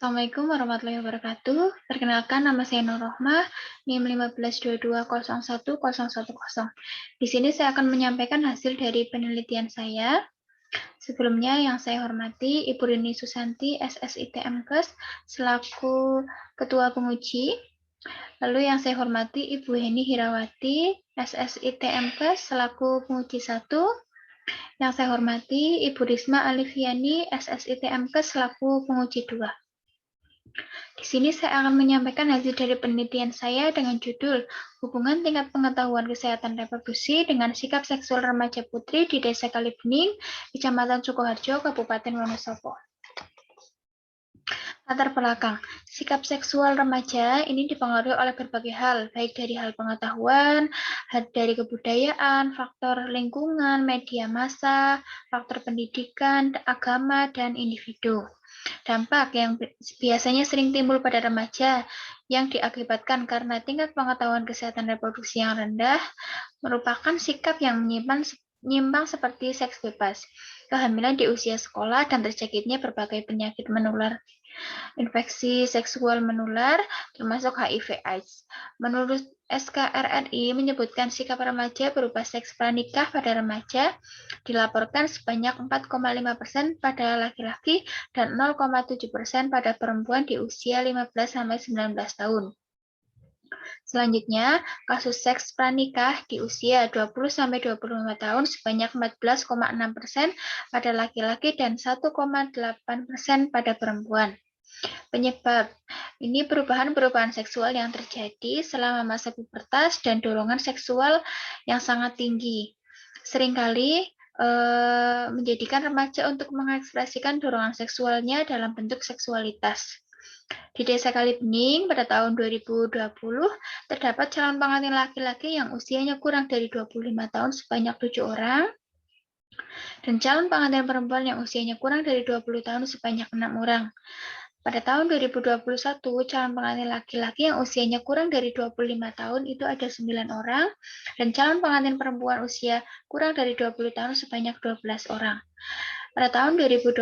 Assalamualaikum warahmatullahi wabarakatuh. Perkenalkan, nama saya Nur Rohmah, NIM 1522011010. Di sini saya akan menyampaikan hasil dari penelitian saya. Sebelumnya yang saya hormati Ibu Rini Susanti, SSIT MKes, selaku Ketua Penguji. Lalu yang saya hormati Ibu Heni Hirawati, SSIT MKes, selaku Penguji 1. Yang saya hormati Ibu Risma Alifiani, SSIT MKes, selaku Penguji 2. Di sini saya akan menyampaikan hasil dari penelitian saya dengan judul Hubungan Tingkat Pengetahuan Kesehatan Reproduksi dengan Sikap Seksual Remaja Putri di Desa Kalibening, Kecamatan Sukoharjo, Kabupaten Wonosobo. Latar belakang, sikap seksual remaja ini dipengaruhi oleh berbagai hal, baik dari hal pengetahuan, dari kebudayaan, faktor lingkungan, media massa, faktor pendidikan, agama, dan individu. Dampak yang biasanya sering timbul pada remaja yang diakibatkan karena tingkat pengetahuan kesehatan reproduksi yang rendah merupakan sikap yang menyimpang seperti seks bebas, kehamilan di usia sekolah, dan terjangkitnya berbagai penyakit menular, infeksi seksual menular, termasuk HIV/AIDS. Menurut SKRRI menyebutkan sikap remaja berupa seks pranikah pada remaja dilaporkan sebanyak 4,5% pada laki-laki dan 0,7% pada perempuan di usia 15-19 tahun. Selanjutnya, kasus seks pranikah di usia 20-25 tahun sebanyak 14,6% pada laki-laki dan 1,8% pada perempuan. Penyebab ini perubahan seksual yang terjadi selama masa pubertas dan dorongan seksual yang sangat tinggi. Seringkali menjadikan remaja untuk mengekspresikan dorongan seksualnya dalam bentuk seksualitas. Di Desa Kalibening pada tahun 2020 terdapat calon pengantin laki-laki yang usianya kurang dari 25 tahun sebanyak 7 orang dan calon pengantin perempuan yang usianya kurang dari 20 tahun sebanyak 6 orang. Pada tahun 2021, calon pengantin laki-laki yang usianya kurang dari 25 tahun itu ada 9 orang, dan calon pengantin perempuan usia kurang dari 20 tahun sebanyak 12 orang. Pada tahun 2020,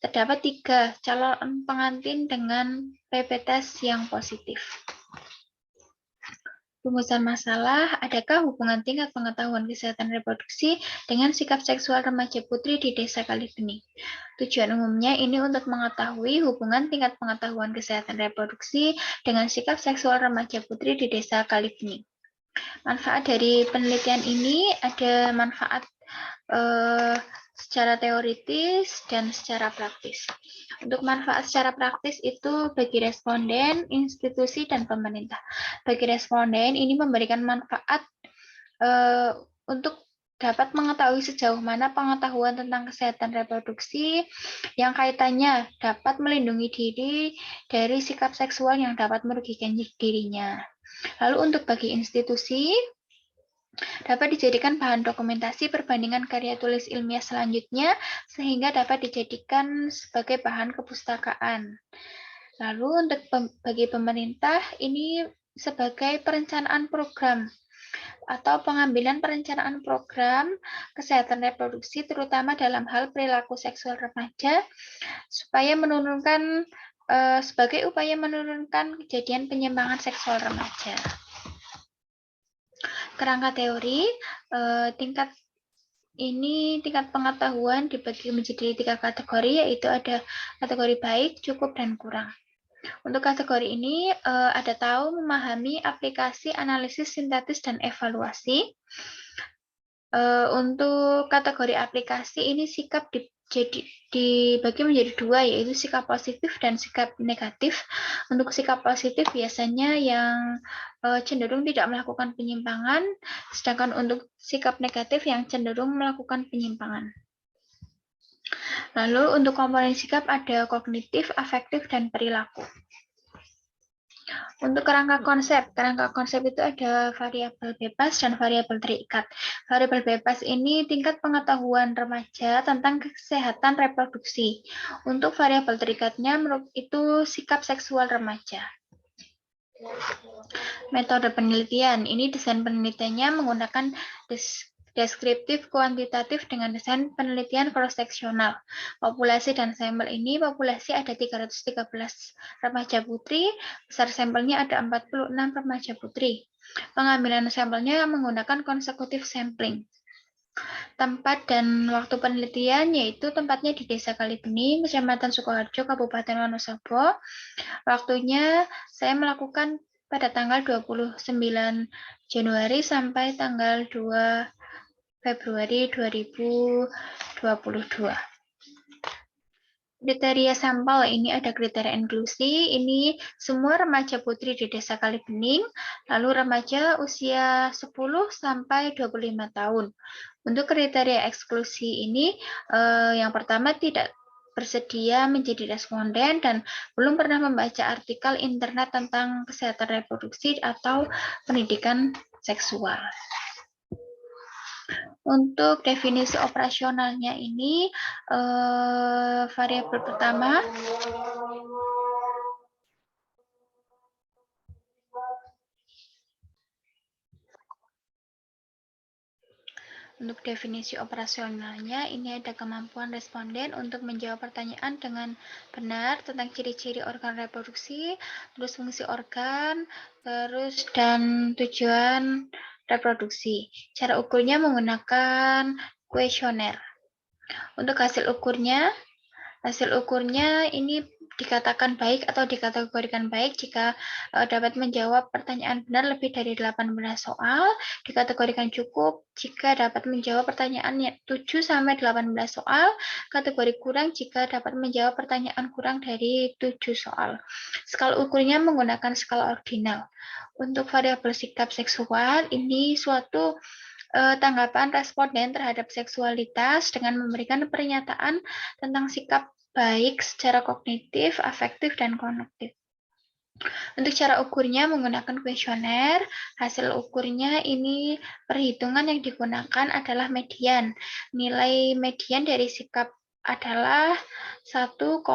terdapat 3 calon pengantin dengan PP-tes yang positif. Rumusan masalah, adakah hubungan tingkat pengetahuan kesehatan reproduksi dengan sikap seksual remaja putri di Desa Kalibening? Tujuan umumnya ini untuk mengetahui hubungan tingkat pengetahuan kesehatan reproduksi dengan sikap seksual remaja putri di Desa Kalibening. Manfaat dari penelitian ini ada manfaat secara teoritis dan secara praktis. Untuk manfaat secara praktis itu bagi responden, institusi, dan pemerintah. Bagi responden ini memberikan manfaat untuk dapat mengetahui sejauh mana pengetahuan tentang kesehatan reproduksi yang kaitannya dapat melindungi diri dari sikap seksual yang dapat merugikan dirinya. Lalu untuk bagi institusi, dapat dijadikan bahan dokumentasi perbandingan karya tulis ilmiah selanjutnya sehingga dapat dijadikan sebagai bahan kepustakaan. Lalu untuk bagi pemerintah ini sebagai perencanaan program atau pengambilan perencanaan program kesehatan reproduksi terutama dalam hal perilaku seksual remaja supaya menurunkan sebagai upaya menurunkan kejadian penyimpangan seksual remaja. Kerangka teori, tingkat pengetahuan dibagi menjadi 3 kategori, yaitu ada kategori baik, cukup, dan kurang. Untuk kategori ini ada tahu, memahami, aplikasi, analisis, sintetis, dan evaluasi. Untuk kategori aplikasi ini sikap dibagi menjadi 2, yaitu sikap positif dan sikap negatif. Untuk sikap positif biasanya yang cenderung tidak melakukan penyimpangan, sedangkan untuk sikap negatif yang cenderung melakukan penyimpangan. Lalu untuk komponen sikap ada kognitif, afektif, dan perilaku. Untuk kerangka konsep itu ada variabel bebas dan variabel terikat. Variabel bebas ini tingkat pengetahuan remaja tentang kesehatan reproduksi. Untuk variabel terikatnya itu sikap seksual remaja. Metode penelitian ini desain penelitiannya menggunakan deskriptif kuantitatif dengan desain penelitian cross-seksional. Populasi dan sampel ini, populasi ada 313 remaja putri, besar sampelnya ada 46 remaja putri. Pengambilan sampelnya menggunakan konsekutif sampling. Tempat dan waktu penelitian yaitu tempatnya di Desa Kalibening, Kecamatan Sukoharjo, Kabupaten Wonosobo. Waktunya saya melakukan pada tanggal 29 Januari sampai tanggal 2 Februari 2022. Kriteria sampel ini ada kriteria inklusi, ini semua remaja putri di Desa Kalibening, lalu remaja usia 10 sampai 25 tahun. Untuk kriteria eksklusi ini, yang pertama tidak bersedia menjadi responden dan belum pernah membaca artikel internet tentang kesehatan reproduksi atau pendidikan seksual. Untuk definisi operasionalnya ini, variabel pertama, untuk definisi operasionalnya, ini ada kemampuan responden untuk menjawab pertanyaan dengan benar tentang ciri-ciri organ reproduksi, terus fungsi organ, terus dan tujuan reproduksi. Cara ukurnya menggunakan kuesioner. Untuk hasil ukurnya ini dikatakan baik atau dikategorikan baik jika dapat menjawab pertanyaan benar lebih dari 18 soal, dikategorikan cukup jika dapat menjawab pertanyaan 7 sampai 18 soal, kategori kurang jika dapat menjawab pertanyaan kurang dari 7 soal. Skala ukurnya menggunakan skala ordinal. Untuk variabel sikap seksual, ini suatu tanggapan responden terhadap seksualitas dengan memberikan pernyataan tentang sikap baik secara kognitif, afektif, dan kognitif. Untuk cara ukurnya menggunakan kuesioner, hasil ukurnya ini perhitungan yang digunakan adalah median. Nilai median dari sikap adalah 1,00.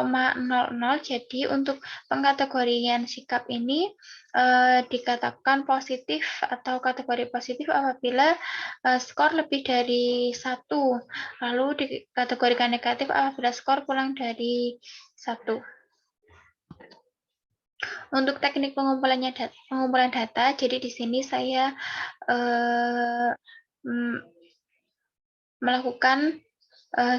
Jadi untuk pengkategorian sikap ini dikatakan positif atau kategori positif apabila skor lebih dari 1. Lalu dikategorikan negatif apabila skor kurang dari 1. Untuk teknik pengumpulan data, jadi di sini saya melakukan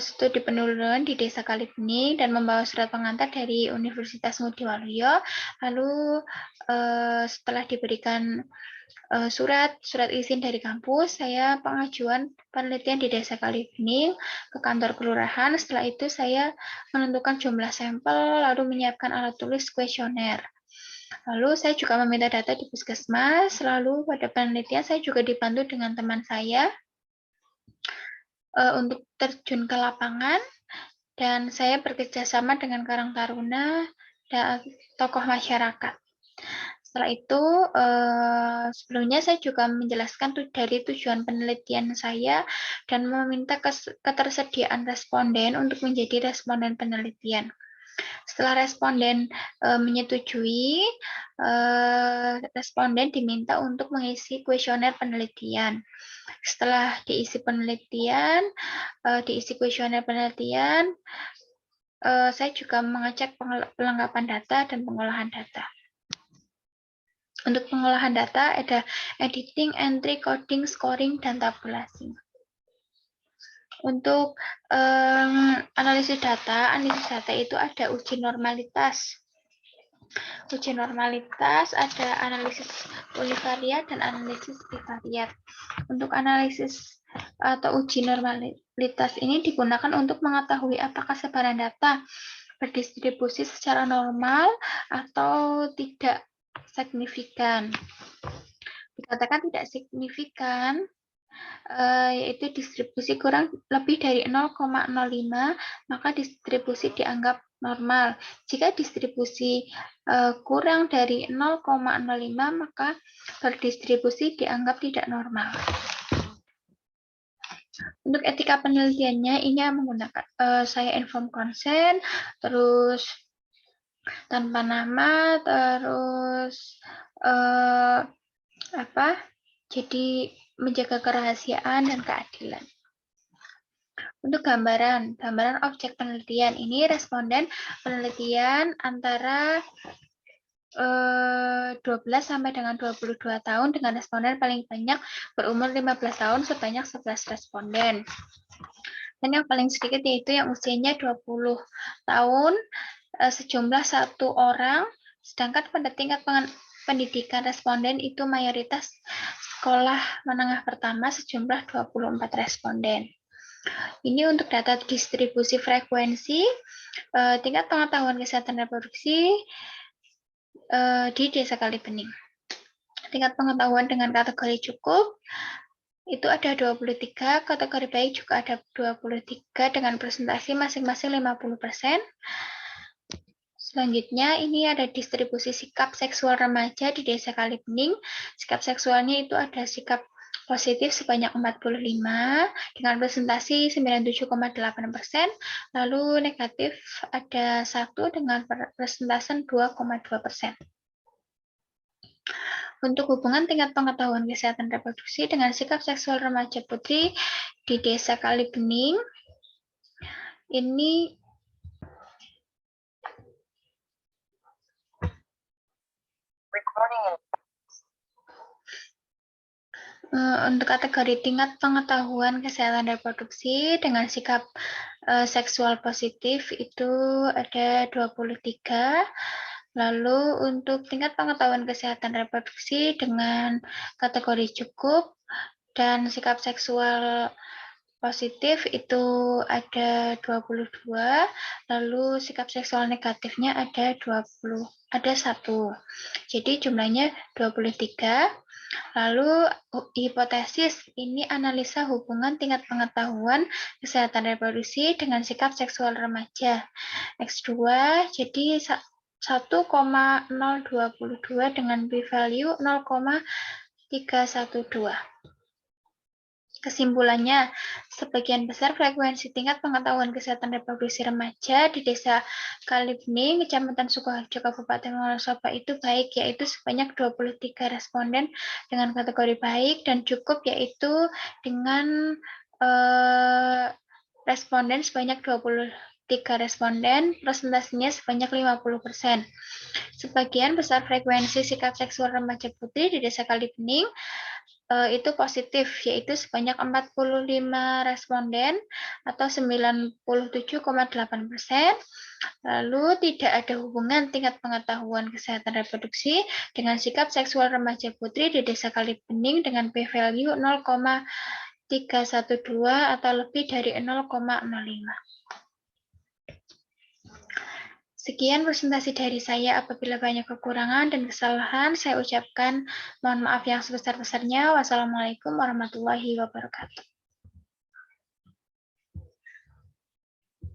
studi penelusuran di Desa Kalibening dan membawa surat pengantar dari Universitas Ngudi-Waluyo. Lalu setelah diberikan surat izin dari kampus, saya pengajuan penelitian di Desa Kalibening ke kantor kelurahan. Setelah itu saya menentukan jumlah sampel, lalu menyiapkan alat tulis kuesioner. Lalu saya juga meminta data di puskesmas, lalu pada penelitian saya juga dibantu dengan teman saya untuk terjun ke lapangan, dan saya bekerjasama dengan Karang Taruna dan tokoh masyarakat. Setelah itu, sebelumnya saya juga menjelaskan dari tujuan penelitian saya dan meminta ketersediaan responden untuk menjadi responden penelitian. Setelah responden menyetujui, responden diminta untuk mengisi kuesioner penelitian. Setelah diisi kuesioner penelitian, saya juga mengecek pelengkapan data dan pengolahan data. Untuk pengolahan data ada editing, entry, coding, scoring, dan tabulasi. Untuk analisis data itu ada uji normalitas. Uji normalitas ada analisis univariat dan analisis bivariat. Untuk analisis atau uji normalitas ini digunakan untuk mengetahui apakah sebaran data berdistribusi secara normal atau tidak signifikan. Dikatakan tidak signifikan, yaitu distribusi kurang lebih dari 0,05, maka distribusi dianggap normal. Jika distribusi kurang dari 0,05, maka berdistribusi dianggap tidak normal. Untuk etika penelitiannya, ini menggunakan saya inform consent, terus tanpa nama, terus jadi menjaga kerahasiaan dan keadilan. Untuk gambaran objek penelitian ini responden penelitian antara 12 sampai dengan 22 tahun dengan responden paling banyak berumur 15 tahun sebanyak 11 responden. Dan yang paling sedikit yaitu yang usianya 20 tahun sejumlah 1 orang, sedangkan pada tingkat pendidikan responden itu mayoritas sekolah menengah pertama sejumlah 24 responden. Ini untuk data distribusi frekuensi tingkat pengetahuan kesehatan reproduksi di Desa Kalibening. Tingkat pengetahuan dengan kategori cukup itu ada 23, kategori baik juga ada 23 dengan presentasi masing-masing 50%. Selanjutnya ini ada distribusi sikap seksual remaja di Desa Kalibening. Sikap seksualnya itu ada sikap positif sebanyak 45 dengan presentasi 97,8%, lalu negatif ada 1 dengan presentasi 2,2%. Untuk hubungan tingkat pengetahuan kesehatan reproduksi dengan sikap seksual remaja putri di Desa Kalibening, ini untuk kategori tingkat pengetahuan kesehatan reproduksi dengan sikap seksual positif itu ada 23. Lalu untuk tingkat pengetahuan kesehatan reproduksi dengan kategori cukup dan sikap seksual positif itu ada 22, lalu sikap seksual negatifnya ada 1. Jadi jumlahnya 23. Lalu hipotesis ini analisa hubungan tingkat pengetahuan kesehatan reproduksi dengan sikap seksual remaja. X2 jadi 1,022 dengan p-value 0,312. Kesimpulannya, sebagian besar frekuensi tingkat pengetahuan kesehatan reproduksi remaja di Desa Kalibening, Kecamatan Sukoharjo, Kabupaten Wonosobo itu baik, yaitu sebanyak 23 responden dengan kategori baik, dan cukup yaitu dengan responden sebanyak 23 responden, presentasinya sebanyak 50%. Sebagian besar frekuensi sikap seksual remaja putri di Desa Kalibening itu positif, yaitu sebanyak 45 responden atau 97,8%. Lalu tidak ada hubungan tingkat pengetahuan kesehatan reproduksi dengan sikap seksual remaja putri di Desa Kalibening dengan p-value 0,312 atau lebih dari 0,05. Sekian presentasi dari saya. Apabila banyak kekurangan dan kesalahan, saya ucapkan mohon maaf yang sebesar-besarnya. Wassalamualaikum warahmatullahi wabarakatuh.